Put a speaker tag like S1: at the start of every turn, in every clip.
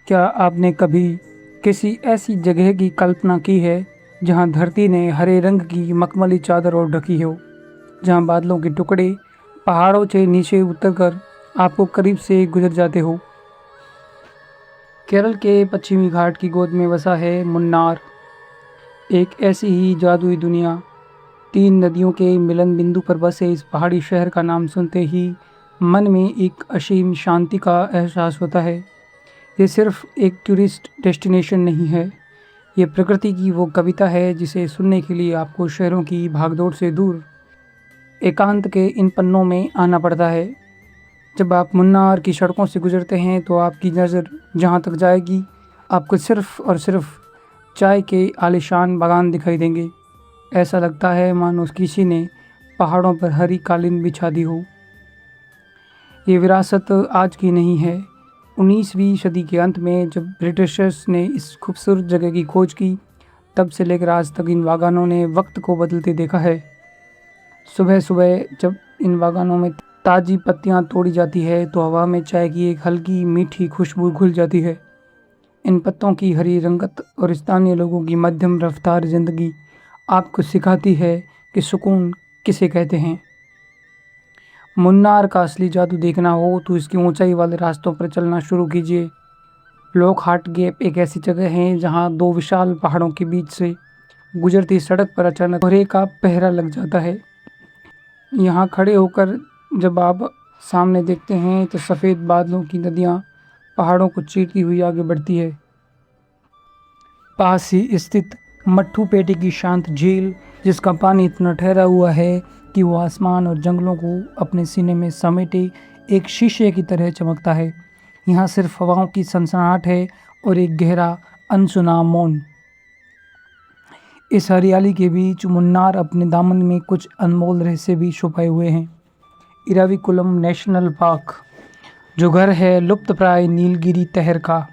S1: क्या आपने कभी किसी ऐसी जगह की कल्पना की है जहां धरती ने हरे रंग की मखमली चादर ओढ़ रखी हो, जहां बादलों के टुकड़े पहाड़ों से नीचे उतरकर आपको करीब से गुजर जाते हो? केरल के पश्चिमी घाट की गोद में बसा है मुन्नार, एक ऐसी ही जादुई दुनिया। तीन नदियों के मिलन बिंदु पर बसे इस पहाड़ी शहर का नाम सुनते ही मन में एक असीम शांति का एहसास होता है। ये सिर्फ एक टूरिस्ट डेस्टिनेशन नहीं है, ये प्रकृति की वो कविता है जिसे सुनने के लिए आपको शहरों की भागदौड़ से दूर एकांत के इन पन्नों में आना पड़ता है। जब आप मुन्नार की सड़कों से गुजरते हैं तो आपकी नज़र जहाँ तक जाएगी, आपको सिर्फ और सिर्फ चाय के आलीशान बागान दिखाई देंगे। ऐसा लगता है मानो किसी ने पहाड़ों पर हरी कालीन बिछा दी हो। ये विरासत आज की नहीं है। 19वीं सदी के अंत में जब ब्रिटिशर्स ने इस खूबसूरत जगह की खोज की, तब से लेकर आज तक इन बागानों ने वक्त को बदलते देखा है। सुबह सुबह जब इन बागानों में ताज़ी पत्तियां तोड़ी जाती है तो हवा में चाय की एक हल्की मीठी खुशबू घुल जाती है। इन पत्तों की हरी रंगत और स्थानीय लोगों की मध्यम रफ्तार ज़िंदगी आपको सिखाती है कि सुकून किसे कहते हैं। मुन्नार का असली जादू देखना हो तो इसकी ऊंचाई वाले रास्तों पर चलना शुरू कीजिए। लॉकहार्ट गैप एक ऐसी जगह है जहां दो विशाल पहाड़ों के बीच से गुजरती सड़क पर अचानक कोहरे का पहरा लग जाता है। यहाँ खड़े होकर जब आप सामने देखते हैं तो सफ़ेद बादलों की नदियाँ पहाड़ों को चीरती हुई आगे बढ़ती है। पास ही स्थित मट्टू पेटी की शांत झील, जिसका पानी इतना ठहरा हुआ है कि वो आसमान और जंगलों को अपने सीने में समेटे एक शीशे की तरह चमकता है। यहाँ सिर्फ हवाओं की सनसनाहट है और एक गहरा अनसुना मौन। इस हरियाली के बीच मुन्नार अपने दामन में कुछ अनमोल रहस्य भी छुपाए हुए हैं। इराविकुलम नेशनल पार्क, जो घर है लुप्तप्राय नीलगिरी तहर का।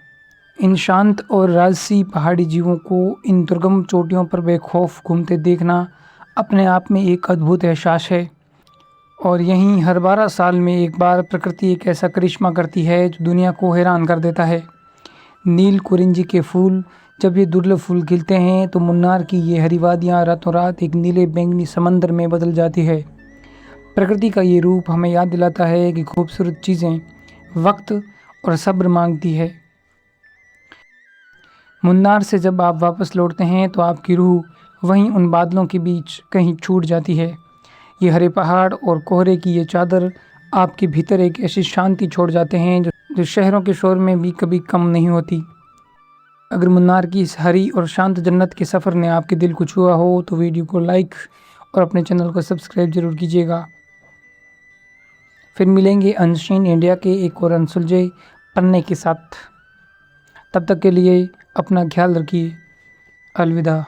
S1: इन शांत और राजसी पहाड़ी जीवों को इन दुर्गम चोटियों पर बेखौफ घूमते देखना अपने आप में एक अद्भुत एहसास है। और यहीं हर 12 साल में एक बार प्रकृति एक ऐसा करिश्मा करती है जो दुनिया को हैरान कर देता है। नील कुरिंजी के फूल, जब ये दुर्लभ फूल खिलते हैं तो मुन्नार की ये हरी वादियाँ रातों रात एक नीले बैंगनी समंदर में बदल जाती है। प्रकृति का ये रूप हमें याद दिलाता है कि खूबसूरत चीज़ें वक्त और सब्र मांगती है। मुन्नार से जब आप वापस लौटते हैं तो आपकी रूह वहीं उन बादलों के बीच कहीं छूट जाती है। ये हरे पहाड़ और कोहरे की ये चादर आपके भीतर एक ऐसी शांति छोड़ जाते हैं जो शहरों के शोर में भी कभी कम नहीं होती। अगर मुन्नार की इस हरी और शांत जन्नत के सफ़र ने आपके दिल को छुआ हो तो वीडियो को लाइक और अपने चैनल को सब्सक्राइब जरूर कीजिएगा। फिर मिलेंगे अनसीन इंडिया के एक और अनसुलझे पन्ने के साथ। तब तक के लिए अपना ख्याल रखिए। अलविदा।